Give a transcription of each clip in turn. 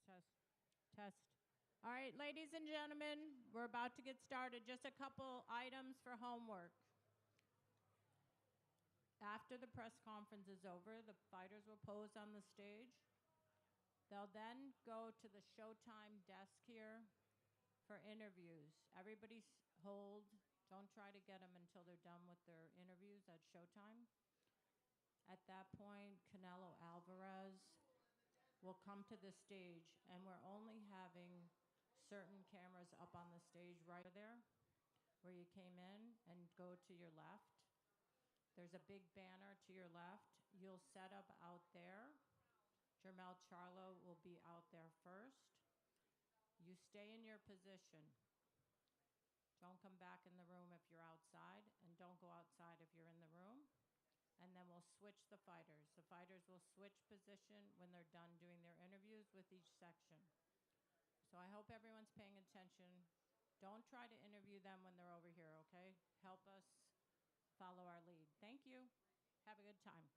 test, test. All right, ladies and gentlemen, we're about to get started. Just a couple items for homework. After the press conference is over, the fighters will pose on the stage. They'll then go to the Showtime desk here for interviews. Everybody hold. Don't try to get them until they're done with their interviews at Showtime. At that point, Canelo Alvarez will come to the stage, and we're only having certain cameras up on the stage right there where you came in, and go to your left. There's a big banner to your left. You'll set up out there. Jermell Charlo will be out there first. You stay in your position. Don't come back in the room if you're outside, and don't go outside if you're in the room. And then we'll switch the fighters. The fighters will switch position when they're done doing their interviews with each section. So I hope everyone's paying attention. Don't try to interview them when they're over here, okay? Help us follow our lead. Thank you. Have a good time.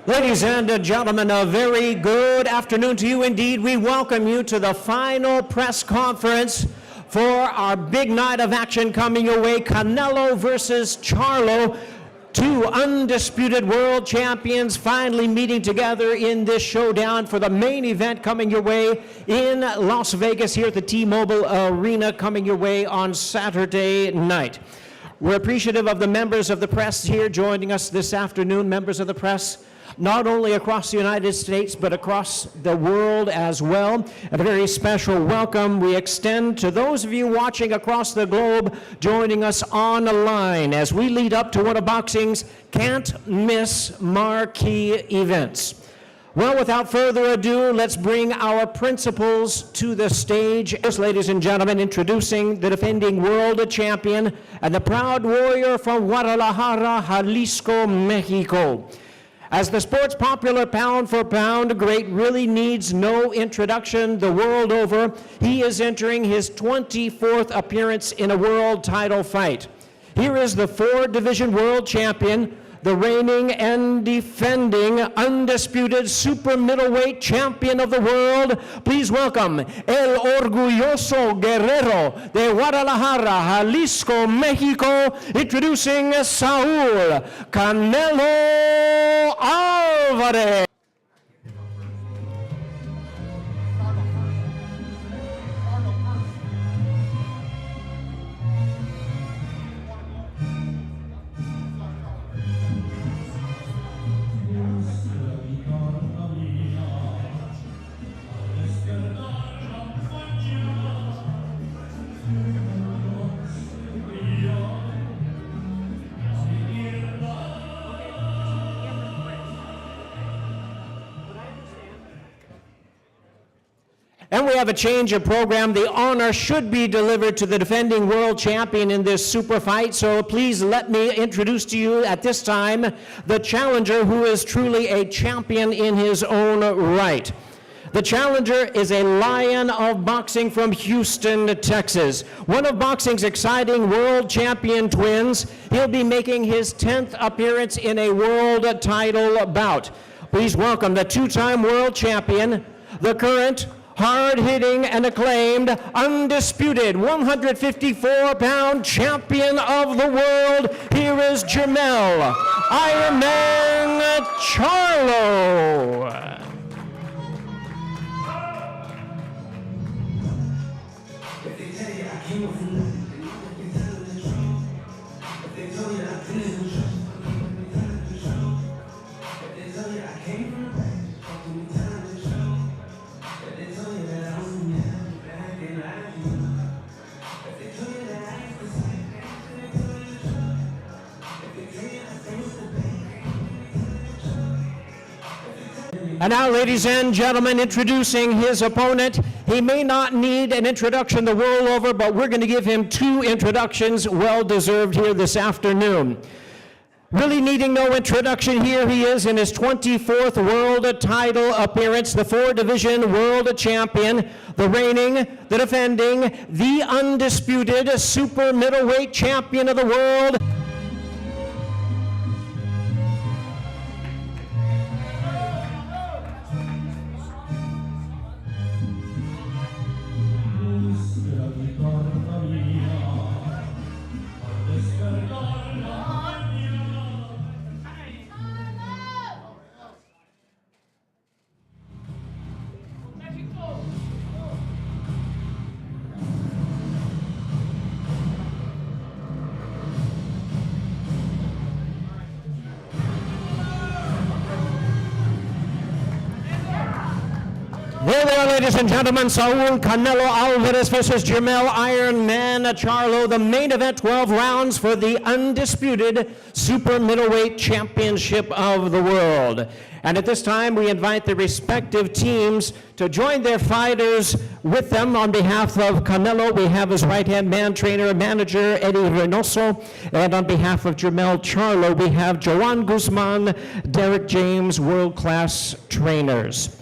Ladies and gentlemen, a very good afternoon to you indeed. We welcome you to the final press conference for our big night of action coming your way. Canelo versus Charlo, two undisputed world champions finally meeting together in this showdown for the main event coming your way in Las Vegas here at the T-Mobile Arena coming your way on Saturday night. We're appreciative of the members of the press here joining us this afternoon, members of the press not only across the United States, but across the world as well. A very special welcome we extend to those of you watching across the globe, joining us on the line as we lead up to one of boxing's can't-miss marquee events. Well, without further ado, let's bring our principals to the stage. First, ladies and gentlemen, introducing the defending world champion and the proud warrior from Guadalajara, Jalisco, Mexico. As the sport's popular pound for pound great really needs no introduction the world over, he is entering his 24th appearance in a world title fight. Here is the four-division world champion, the reigning and defending undisputed super middleweight champion of the world. Please welcome El Orgulloso Guerrero de Guadalajara, Jalisco, Mexico, introducing Saul Canelo Alvarez. And we have a change of program. The honor should be delivered to the defending world champion in this super fight. So please let me introduce to you at this time the challenger who is truly a champion in his own right. The challenger is a lion of boxing from Houston, Texas. One of boxing's exciting world champion twins. He'll be making his 10th appearance in a world title bout. Please welcome the two-time world champion, the current hard-hitting and acclaimed, undisputed 154-pound champion of the world. Here is Jermell Ironman Charlo. And now, ladies and gentlemen, introducing his opponent. He may not need an introduction the world over, but we're going to give him two introductions, well-deserved here this afternoon. Really needing no introduction, here he is in his 24th world title appearance, the four-division world champion, the reigning, the defending, the undisputed super middleweight champion of the world. There they are, ladies and gentlemen. Saul Canelo Alvarez versus Jermell Ironman Charlo. The main event, 12 rounds for the undisputed super middleweight championship of the world. And at this time, we invite the respective teams to join their fighters with them. On behalf of Canelo, we have his right-hand man, trainer, manager, Eddie Reynoso. And on behalf of Jermell Charlo, we have Joan Guzman, Derek James, world-class trainers.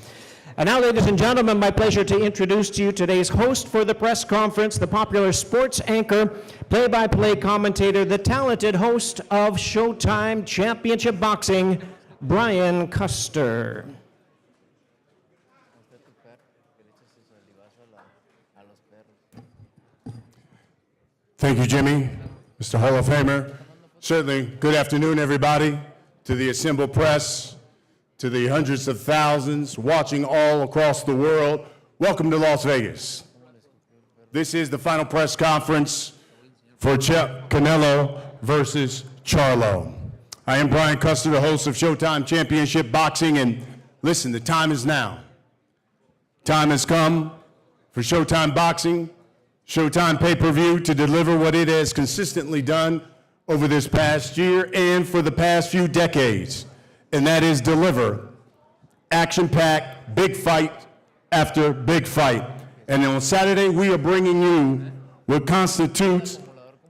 And now, ladies and gentlemen, my pleasure to introduce to you today's host for the press conference, the popular sports anchor, play-by-play commentator, the talented host of Showtime Championship Boxing, Brian Custer. Thank you, Jimmy. Mr. Hall of Famer. Certainly, good afternoon, everybody, to the assembled press, to the hundreds of thousands watching all across the world. Welcome to Las Vegas. This is the final press conference for Canelo versus Charlo. I am Brian Custer, the host of Showtime Championship Boxing, and listen, the time is now. Time has come for Showtime Boxing, Showtime pay-per-view, to deliver what it has consistently done over this past year and for the past few decades, and that is deliver action-packed, big fight after big fight. And on Saturday, we are bringing you what constitutes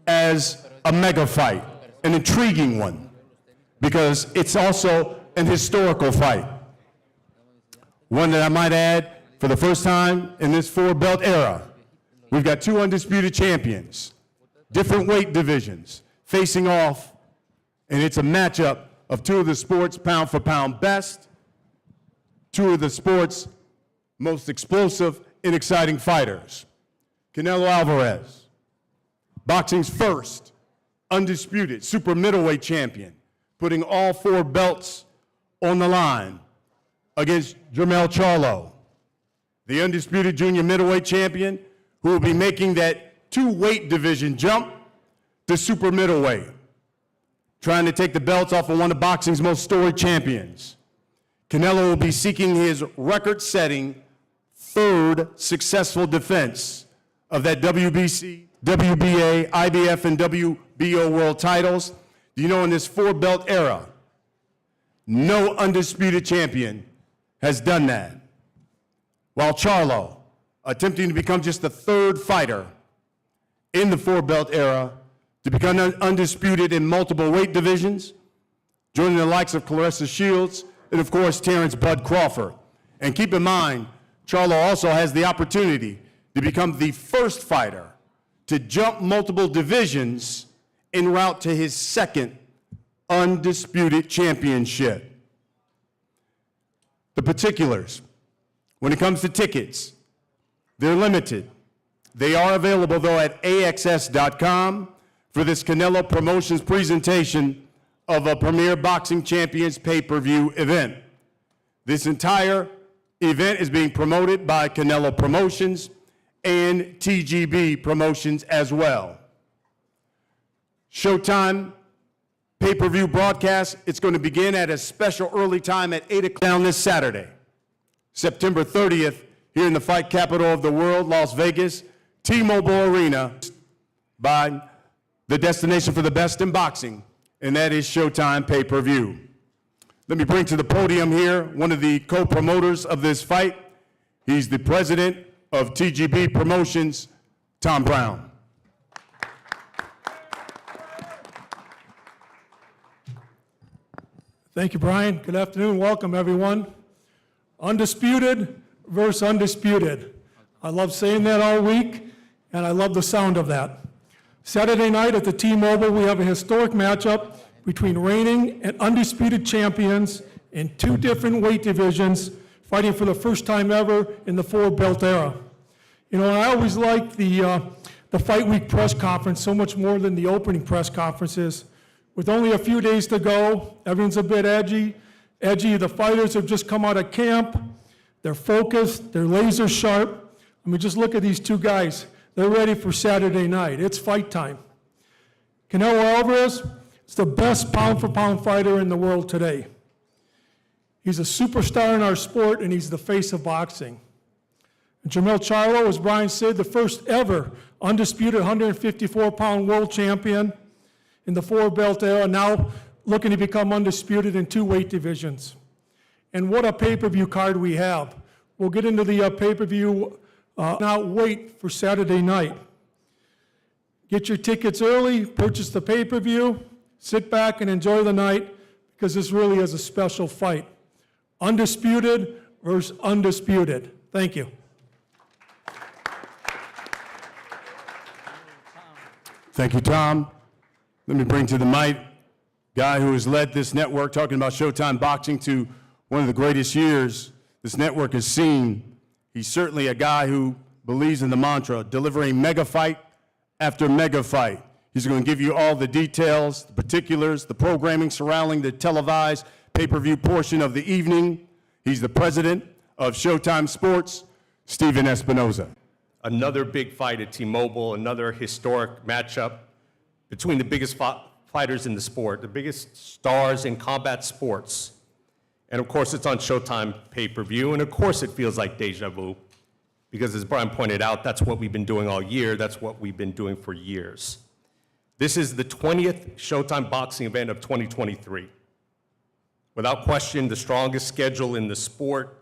as a mega fight, an intriguing one, because it's also an historical fight. One that I might add, for the first time in this four-belt era, we've got two undisputed champions, different weight divisions, facing off, and it's a matchup of two of the sport's pound-for-pound best, two of the sport's most explosive and exciting fighters. Canelo Alvarez, boxing's first undisputed super middleweight champion, putting all four belts on the line against Jermell Charlo, the undisputed junior middleweight champion, who will be making that two-weight division jump to super middleweight, trying to take the belts off of one of boxing's most storied champions. Canelo will be seeking his record-setting third successful defense of that WBC, WBA, IBF, and WBO world titles. Do you know, in this four-belt era, no undisputed champion has done that. While Charlo, attempting to become just the third fighter in the four-belt era to become undisputed in multiple weight divisions, joining the likes of Clarissa Shields and, of course, Terrence Bud Crawford. And keep in mind, Charlo also has the opportunity to become the first fighter to jump multiple divisions en route to his second undisputed championship. The particulars, when it comes to tickets, they're limited. They are available, though, at AXS.com for this Canelo Promotions presentation of a Premier Boxing Champions pay-per-view event. This entire event is being promoted by Canelo Promotions and TGB Promotions as well. Showtime pay-per-view broadcast, it's going to begin at a special early time at 8 o'clock down this Saturday, September 30th, here in the fight capital of the world, Las Vegas, T-Mobile Arena, by the destination for the best in boxing, and that is Showtime pay-per-view. Let me bring to the podium here one of the co-promoters of this fight. He's the president of TGB Promotions, Tom Brown. Thank you, Brian. Good afternoon. Welcome, everyone. Undisputed versus undisputed. I love saying that all week, and I love the sound of that. Saturday night at the T-Mobile, we have a historic matchup between reigning and undisputed champions in two different weight divisions, fighting for the first time ever in the four-belt era. You know, I always like the Fight Week press conference so much more than the opening press conferences. With only a few days to go, everyone's a bit edgy. The fighters have just come out of camp. They're focused, they're laser sharp. I mean, just look at these two guys. They're ready for Saturday night. It's fight time. Canelo Alvarez is the best pound-for-pound fighter in the world today. He's a superstar in our sport, and he's the face of boxing. And Jermell Charlo, as Brian said, the first ever undisputed 154-pound world champion in the four-belt era, now looking to become undisputed in two weight divisions. And what a pay-per-view card we have. We'll get into the pay-per-view, now wait for Saturday night. Get your tickets early, purchase the pay-per-view, sit back and enjoy the night, because this really is a special fight. Undisputed versus undisputed. Thank you. Thank you, Tom. Let me bring to the mic guy who has led this network, talking about Showtime Boxing, to one of the greatest years this network has seen. He's certainly a guy who believes in the mantra, delivering mega fight after mega fight. He's going to give you all the details, the particulars, the programming surrounding the televised pay-per-view portion of the evening. He's the president of Showtime Sports, Steven Espinoza. Another big fight at T-Mobile, another historic matchup between the biggest fighters in the sport, the biggest stars in combat sports. And of course, it's on Showtime pay-per-view, and of course it feels like deja vu, because as Brian pointed out, that's what we've been doing all year, that's what we've been doing for years. This is the 20th Showtime boxing event of 2023. Without question, the strongest schedule in the sport.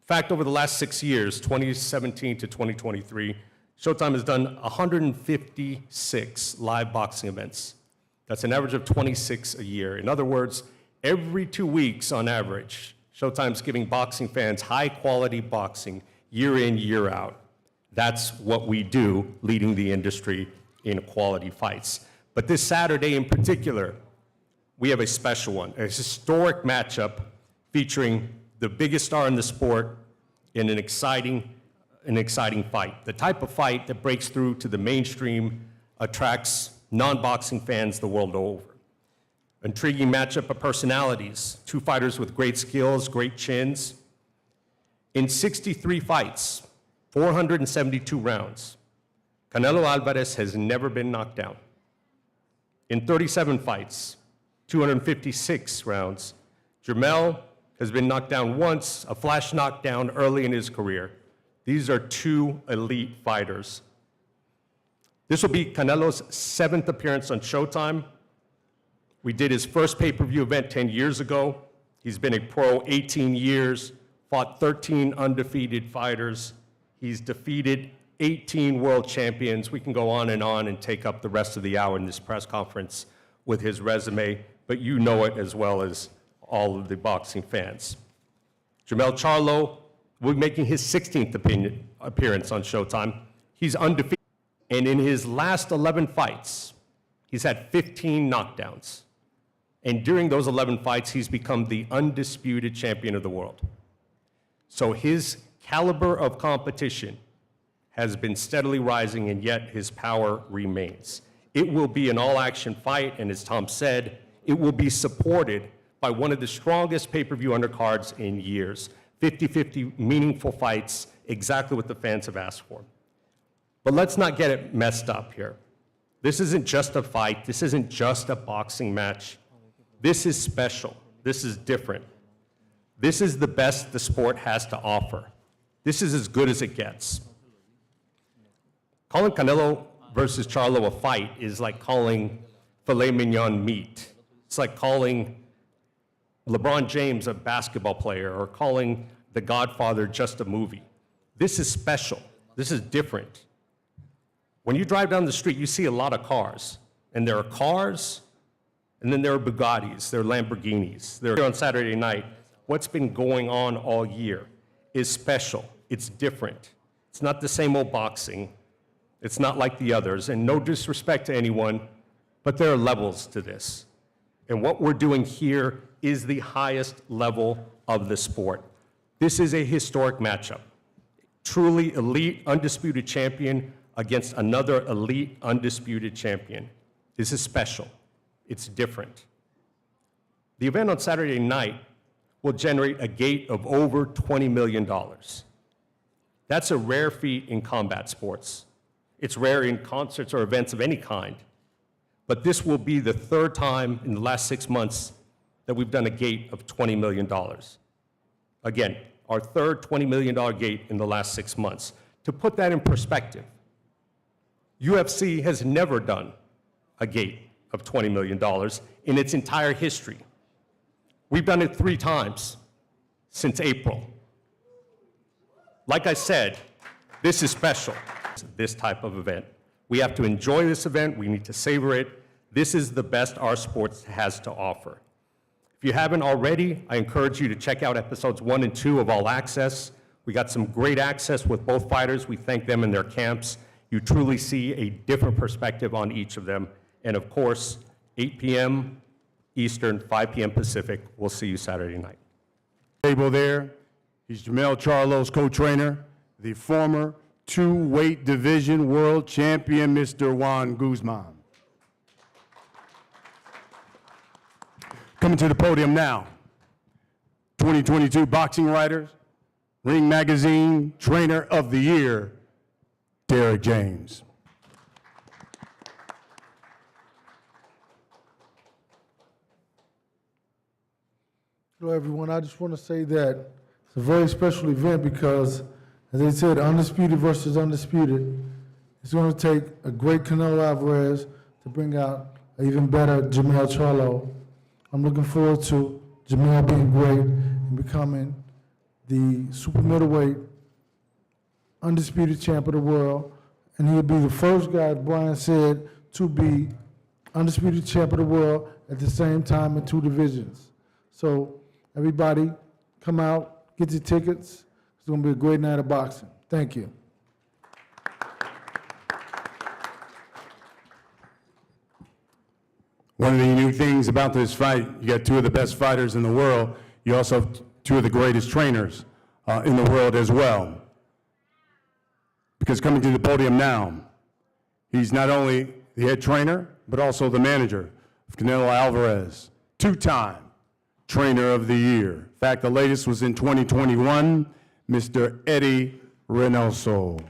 In fact, over the last 6 years, 2017 to 2023, Showtime has done 156 live boxing events. That's an average of 26 a year. In other words, every 2 weeks on average, Showtime's giving boxing fans high-quality boxing year in, year out. That's what we do, leading the industry in quality fights. But this Saturday in particular, we have a special one, a historic matchup featuring the biggest star in the sport in an exciting fight. The type of fight that breaks through to the mainstream, attracts non-boxing fans the world over. Intriguing matchup of personalities, two fighters with great skills, great chins. In 63 fights, 472 rounds, Canelo Alvarez has never been knocked down. In 37 fights, 256 rounds, Jemell has been knocked down once, a flash knockdown early in his career. These are two elite fighters. This will be Canelo's 7th appearance on Showtime. We did his first pay-per-view event 10 years ago. He's been a pro 18 years, fought 13 undefeated fighters. He's defeated 18 world champions. We can go on and take up the rest of the hour in this press conference with his resume, but you know it as well as all of the boxing fans. Jermell Charlo will be making his 16th appearance on Showtime. He's undefeated, and in his last 11 fights, he's had 15 knockdowns. And during those 11 fights, he's become the undisputed champion of the world. So his caliber of competition has been steadily rising, and yet his power remains. It will be an all-action fight, and as Tom said, it will be supported by one of the strongest pay-per-view undercards in years. 50-50 meaningful fights, exactly what the fans have asked for. But let's not get it messed up here. This isn't just a fight. This isn't just a boxing match. This is special. This is different. This is the best the sport has to offer. This is as good as it gets. Calling Canelo versus Charlo a fight is like calling filet mignon meat. It's like calling LeBron James a basketball player or calling The Godfather just a movie. This is special. This is different. When you drive down the street, you see a lot of cars. And there are cars, and then there are Bugattis, there are Lamborghinis. They're here on Saturday night. What's been going on all year is special. It's different. It's not the same old boxing. It's not like the others. And no disrespect to anyone, but there are levels to this. And what we're doing here is the highest level of the sport. This is a historic matchup. Truly elite, undisputed champion against another elite, undisputed champion. This is special. It's different. The event on Saturday night will generate a gate of over $20 million. That's a rare feat in combat sports. It's rare in concerts or events of any kind. But this will be the third time in the last 6 months that we've done a gate of $20 million. Again, our third $20 million gate in the last 6 months. To put that in perspective, UFC has never done a gate of $20 million in its entire history. We've done it 3 times since April. Like I said, this is special, this type of event. We have to enjoy this event. We need to savor it. This is the best our sport has to offer. If you haven't already, I encourage you to check out episodes 1 and 2 of All Access. We got some great access with both fighters. We thank them and their camps. You truly see a different perspective on each of them. And of course, 8 p.m. Eastern, 5 p.m. Pacific. We'll see you Saturday night. Table there. He's Jermell Charlo's co-trainer, the former two-weight division world champion, Mr. Juan Guzman. Coming to the podium now, 2022 Boxing Writers, Ring Magazine Trainer of the Year, Derek James. Hello, everyone. I just want to say that it's a very special event because, as I said, undisputed versus undisputed. It's going to take a great Canelo Alvarez to bring out an even better Jermell Charlo. I'm looking forward to Jemell being great and becoming the super middleweight undisputed champ of the world. And he'll be the first guy, as Brian said, to be undisputed champ of the world at the same time in 2 divisions. So everybody, come out, get your tickets. It's going to be a great night of boxing. Thank you. One of the unique things about this fight, you got 2 of the best fighters in the world. You also have 2 of the greatest trainers in the world as well. Because coming to the podium now, he's not only the head trainer, but also the manager of Canelo Alvarez, 2-time Trainer of the Year. In fact, the latest was in 2021, Mr. Eddie Reynoso.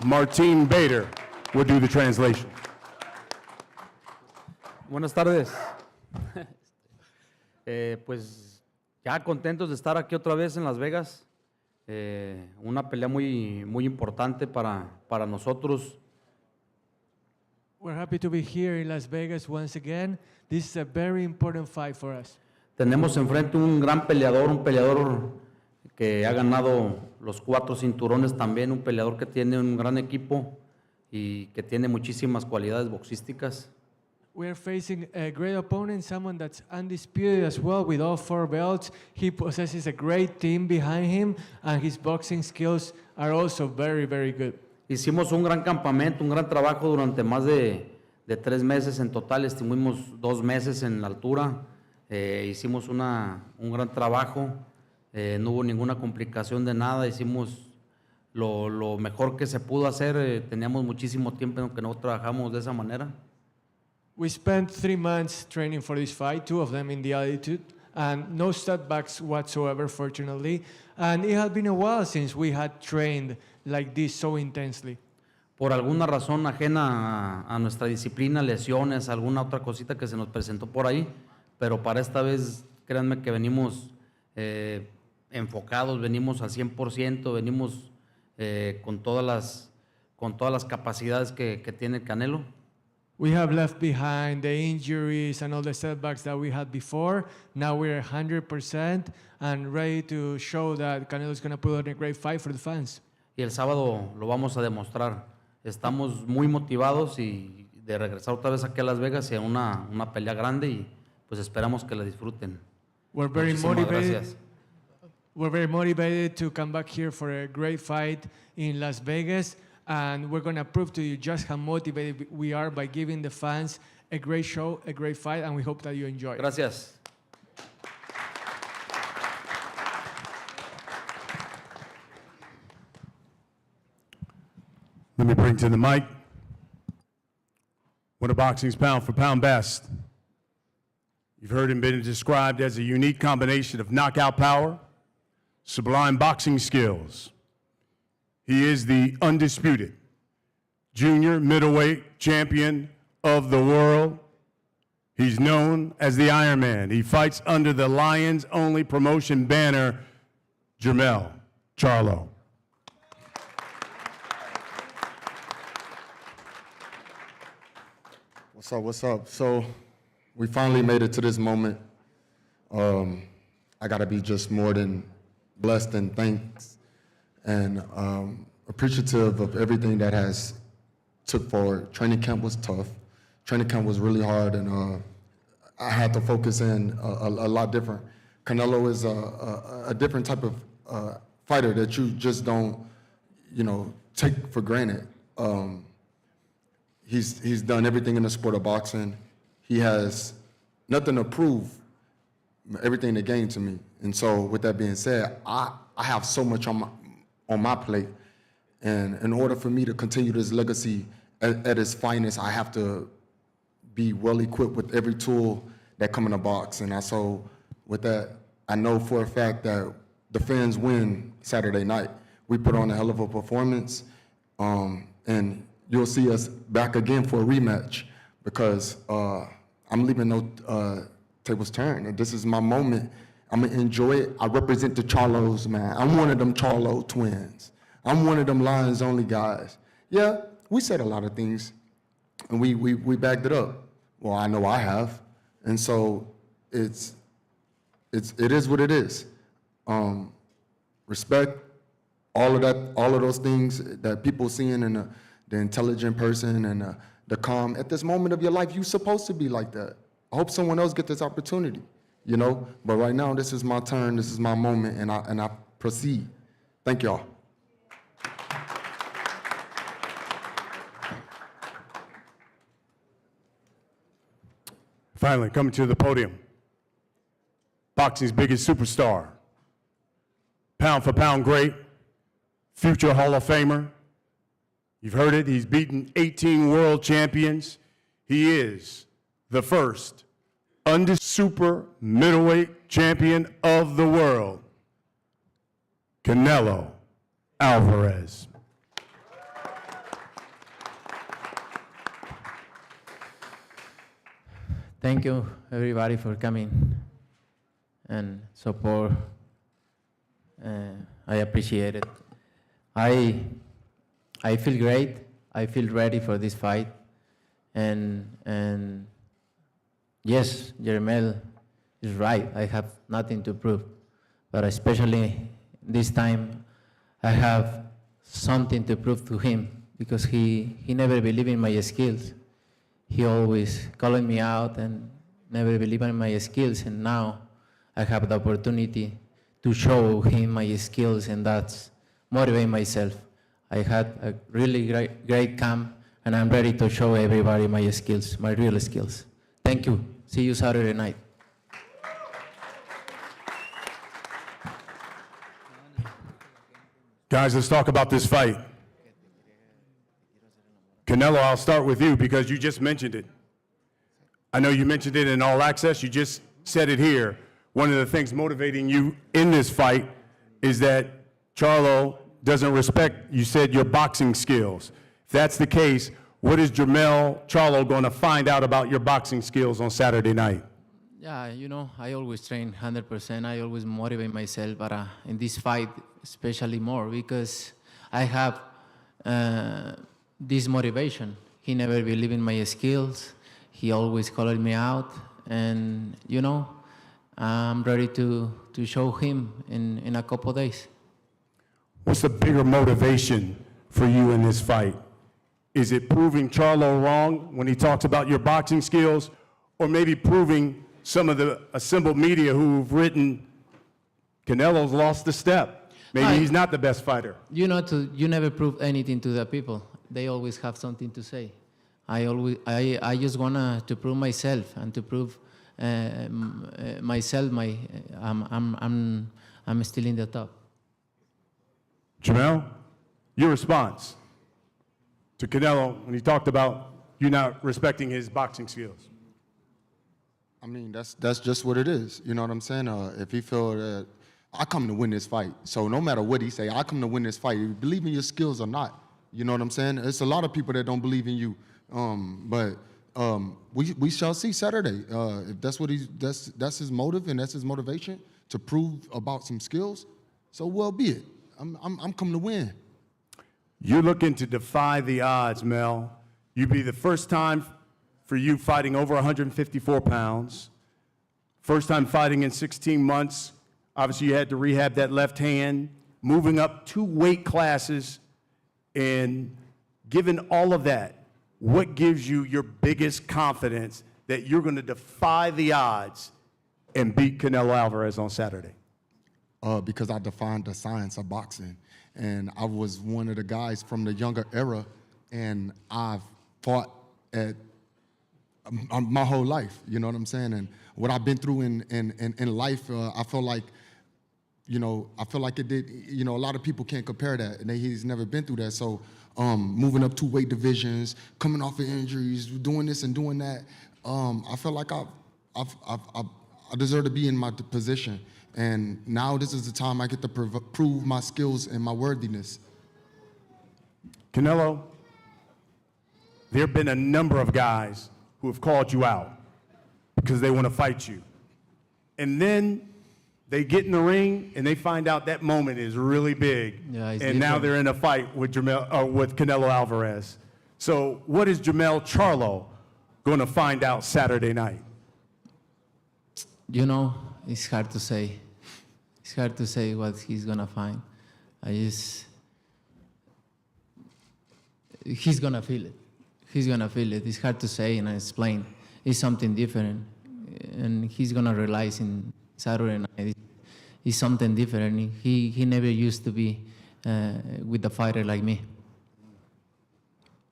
Martin Bader will do the translation. Buenas tardes. Pues ya contentos de estar aquí otra vez en Las Vegas. Una pelea muy importante para nosotros. We're happy to be here in Las Vegas once again. This is a very important fight for us. Tenemos enfrente un gran peleador, un peleador que ha ganado los 4 cinturones también, un peleador que tiene un gran equipo y que tiene muchísimas cualidades boxísticas. We're facing a great opponent, someone that's undisputed as well with all 4 belts. He possesses a great team behind him, and his boxing skills are also very, very good. Hicimos un gran campamento, un gran trabajo durante más de 3 meses en total. Estuvimos 2 meses en la altura. Hicimos un gran trabajo. No hubo ninguna complicación de nada. Hicimos lo mejor que se pudo hacer. Teníamos muchísimo tiempo en que no trabajamos de esa manera. We spent 3 months training for this fight, 2 of them in the altitude, and no setbacks whatsoever, fortunately. And it had been a while since we had trained like this so intensely. Por alguna razón ajena a nuestra disciplina, lesiones, alguna otra cosita que se nos presentó por ahí, pero para esta vez, créanme que venimos enfocados, venimos al 100%, venimos con todas las capacidades que tiene el Canelo. We have left behind the injuries and all the setbacks that we had before. Now we're 100% and ready to show that Canelo is going to put on a great fight for the fans. Y el sábado lo vamos a demostrar. Estamos muy motivados y de regresar otra vez aquí a Las Vegas y a una pelea grande y pues esperamos que la disfruten. We're very Muchísimas motivated. gracias. We're very motivated to come back here for a great fight in Las Vegas. And we're going to prove to you just how motivated we are by giving the fans a great show, a great fight, and we hope that you enjoy it. Gracias. Let me bring to the mic one of boxing's pound for pound best. You've heard him been described as a unique combination of knockout power, sublime boxing skills. He is the undisputed junior middleweight champion of the world. He's known as the Iron Man. He fights under the Lions Only promotion banner, Jermell Charlo. What's up? So we finally made it to this moment. I gotta be just more than blessed and thanks and appreciative of everything that has took forward. Training camp was tough. Training camp was really hard, and I had to focus in a lot different. Canelo is a different type of fighter that you just don't, take for granted. He's done everything in the sport of boxing. He has nothing to prove everything they gained to me. And so with that being said, I have so much on my plate. And in order for me to continue this legacy at its finest, I have to be well equipped with every tool that come in the box. And so with that, I know for a fact that the fans win Saturday night. We put on a hell of a performance, and you'll see us back again for a rematch because I'm leaving no tables turn. And this is my moment. I'm gonna enjoy it. I represent the Charlos, man. I'm one of them Charlo twins. I'm one of them Lions only guys. Yeah, we said a lot of things, and we backed it up. Well, I know I have, and so it is what it is. Respect, all of those things that people seeing in the intelligent person and the calm. At this moment of your life, you're supposed to be like that. I hope someone else get this opportunity, you know. But right now, this is my turn. This is my moment, and I proceed. Thank y'all. Finally, coming to the podium, boxing's biggest superstar, pound for pound great, future Hall of Famer. You've heard it, he's beaten 18 world champions. He is the first super middleweight champion of the world, Canelo Alvarez. Thank you, everybody, for coming and support. I appreciate it. I feel great. I feel ready for this fight. And yes, Jermell is right. I have nothing to prove. But especially this time, I have something to prove to him because he never believed in my skills. He always calling me out and never believed in my skills, and now I have the opportunity to show him my skills, and that's motivating myself. I had a really great camp, and I'm ready to show everybody my skills, my real skills. Thank you. See you Saturday night. Guys, let's talk about this fight. Canelo, I'll start with you because you just mentioned it. I know you mentioned it in All Access. You just said it here. One of the things motivating you in this fight is that Charlo doesn't respect, you said, your boxing skills. If that's the case, what is Jermell Charlo going to find out about your boxing skills on Saturday night? Yeah, you know, I always train 100%. I always motivate myself, but in this fight, especially more because I have this motivation. He never believed in my skills. He always called me out, and you know, I'm ready to show him in a couple days. What's the bigger motivation for you in this fight? Is it proving Charlo wrong when he talks about your boxing skills, or maybe proving some of the assembled media who've written Canelo's lost the step? Maybe he's not the best fighter. You know, you never prove anything to the people. They always have something to say. I just wanna to prove myself and to prove myself. I'm still in the top. Jemell, your response to Canelo when he talked about you not respecting his boxing skills? I mean, that's just what it is. You know what I'm saying? If he feel that I come to win this fight, so no matter what he say, I come to win this fight. You believe in your skills or not? You know what I'm saying? It's a lot of people that don't believe in you, but we shall see Saturday. If that's what that's his motive and that's his motivation to prove about some skills, so well be it. I'm coming to win. You're looking to defy the odds, Mel. You'd be the first time for you fighting over 154 pounds. First time fighting in 16 months. Obviously, you had to rehab that left hand, moving up 2 weight classes, and given all of that, what gives you your biggest confidence that you're going to defy the odds and beat Canelo Alvarez on Saturday? Because I defined the science of boxing, and I was one of the guys from the younger era, and I've fought at my whole life. You know what I'm saying? And what I've been through in life, I feel like, I feel like it did. A lot of people can't compare that, and he's never been through that. So, moving up 2 weight divisions, coming off of injuries, doing this and doing that, I feel like I deserve to be in my position. And now this is the time I get to prove my skills and my worthiness. Canelo, there have been a number of guys who have called you out because they want to fight you. And then they get in the ring and they find out that moment is really big. Yeah, it's and now different. they're in a fight with with Canelo Alvarez. So what is Jermell Charlo going to find out Saturday night? It's hard to say. It's hard to say what he's gonna find. He's gonna feel it. He's gonna feel it. It's hard to say and explain. It's something different, and he's gonna realize in Saturday night. It's something different. He never used to be with a fighter like me.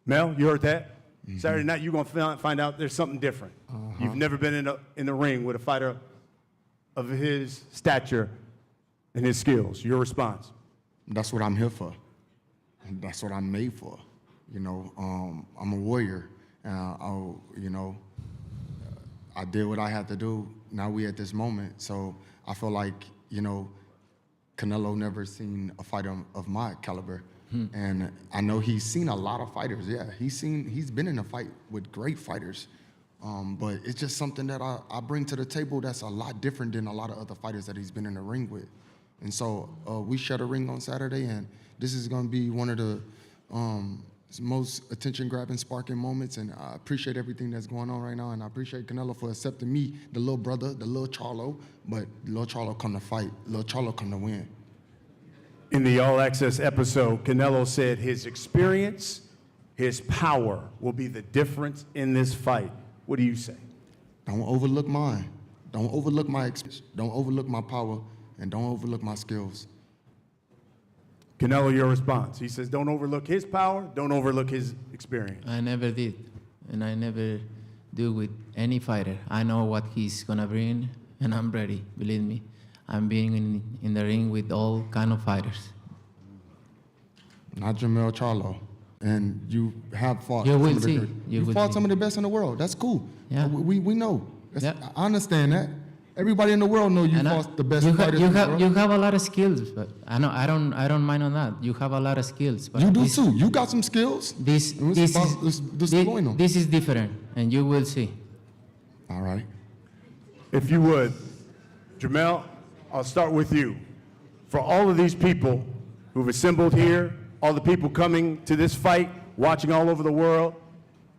Mel, you heard that? Mm-hmm. Saturday night, you're going to find out there's something different. You've never been in the ring with a fighter of his stature and his skills. Your response? That's what I'm here for. That's what I'm made for. I'm a warrior. I did what I had to do. Now we at this moment. So I feel like, Canelo never seen a fighter of my caliber. And I know he's seen a lot of fighters. Yeah, he's been in a fight with great fighters. But it's just something that I bring to the table that's a lot different than a lot of other fighters that he's been in the ring with. And so we share the ring on Saturday, and this is going to be one of the most attention-grabbing, sparking moments. And I appreciate everything that's going on right now, and I appreciate Canelo for accepting me, the little brother, the little Charlo. But little Charlo come to fight. Little Charlo come to win. In the All Access episode, Canelo said his experience, his power will be the difference in this fight. What do you say? Don't overlook mine. Don't overlook my experience. Don't overlook my power, and don't overlook my skills. Canelo, your response. He says, don't overlook his power, don't overlook his experience. I never did, and I never do with any fighter. I know what he's gonna bring, and I'm ready, believe me. I'm being in the ring with all kind of fighters. Not Jermell Charlo. And you have fought You will some of the see. great- You will fought see. some of the best in the world. That's cool. Yeah. We know. Yeah. I understand that. Everybody in the world know you And fought the best you fighters in the world. you have a lot of skills, but I don't mind on that. You have a lot of skills. But You do too. You got some skills. This Let's deploy them. this is different, and you will see. All right. If you would, Jemell, I'll start with you. For all of these people who've assembled here, all the people coming to this fight, watching all over the world,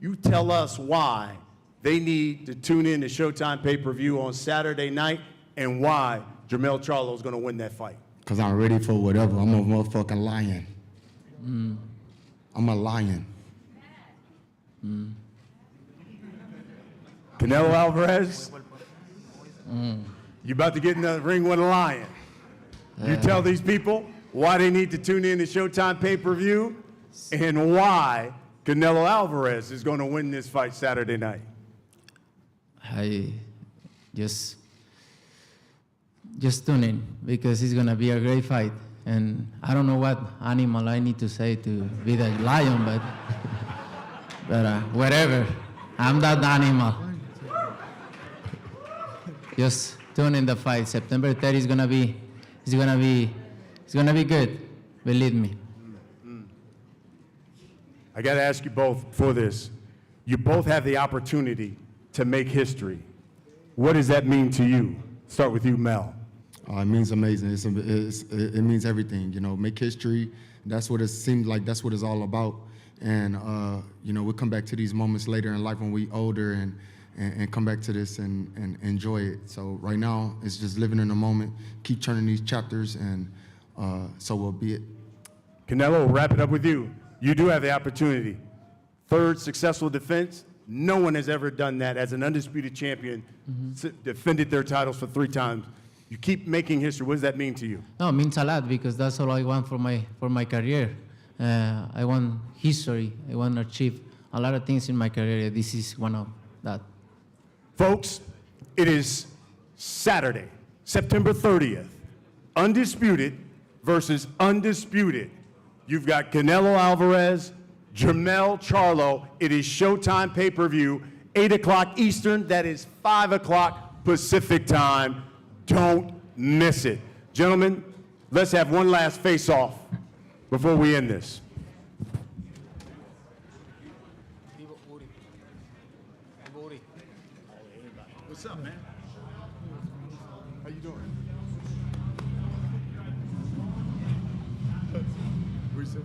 you tell us why they need to tune in to Showtime pay-per-view on Saturday night and why Jermell Charlo is going to win that fight. Because I'm ready for whatever. I'm a motherfucking lion. I'm a lion. Canelo Alvarez, you about to get in the ring with a lion. You tell these people why they need to tune in to Showtime pay-per-view and why Canelo Alvarez is going to win this fight Saturday night. I just tune in because it's gonna be a great fight, and I don't know what animal I need to say to be the lion, but whatever. I'm that animal. Just tune in the fight. September 3rd is gonna be good. Believe me. I got to ask you both for this. You both have the opportunity to make history. What does that mean to you? Start with you, Mel. It means amazing. It means everything. Make history. That's what it seems like. That's what it's all about. And we'll come back to these moments later in life when we older and come back to this and enjoy it. So right now, it's just living in the moment. Keep turning these chapters, and so will be it. Canelo, we'll wrap it up with you. You do have the opportunity. Third successful defense. No one has ever done that as an undisputed champion, defended their titles for 3 times. You keep making history. What does that mean to you? No, it means a lot because that's all I want for my career. I want history. I want to achieve a lot of things in my career. This is one that. Folks, it is Saturday, September 30th. Undisputed versus undisputed. You've got Canelo Alvarez, Jermell Charlo. It is Showtime pay-per-view, 8 o'clock Eastern. That is 5 o'clock Pacific time. Don't miss it. Gentlemen, let's have one last face-off before we end this. What's up, man? How you doing? What you say?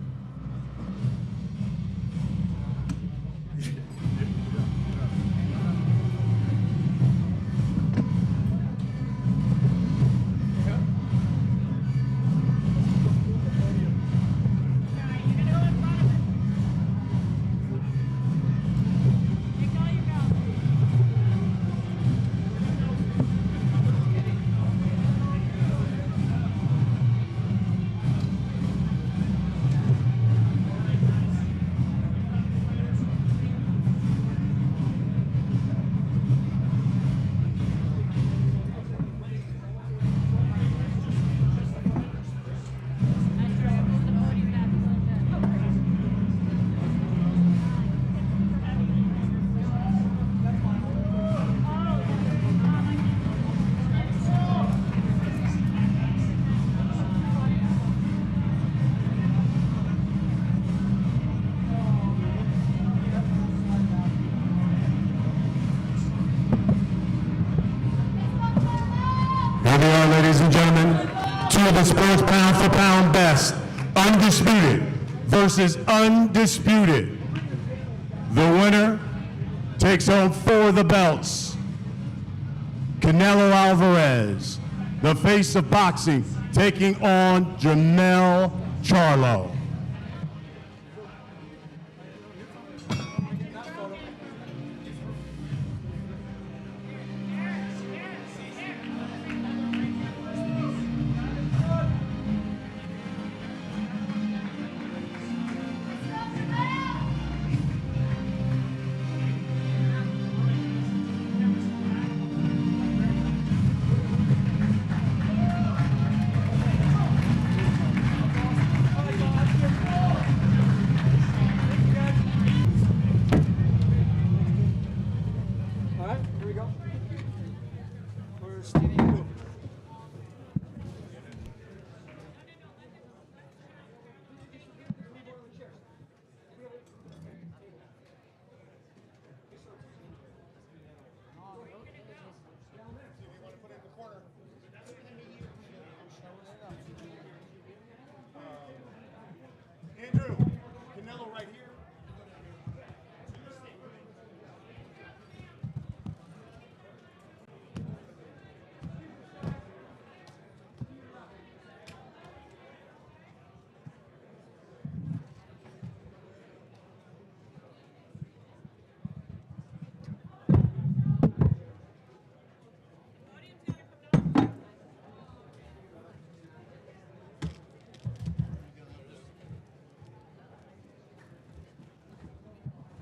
Here we are, ladies and gentlemen, two of the sports pound-for-pound best, undisputed versus undisputed. The winner takes home 4 of the belts. Canelo Alvarez, the face of boxing, taking on Jermell Charlo.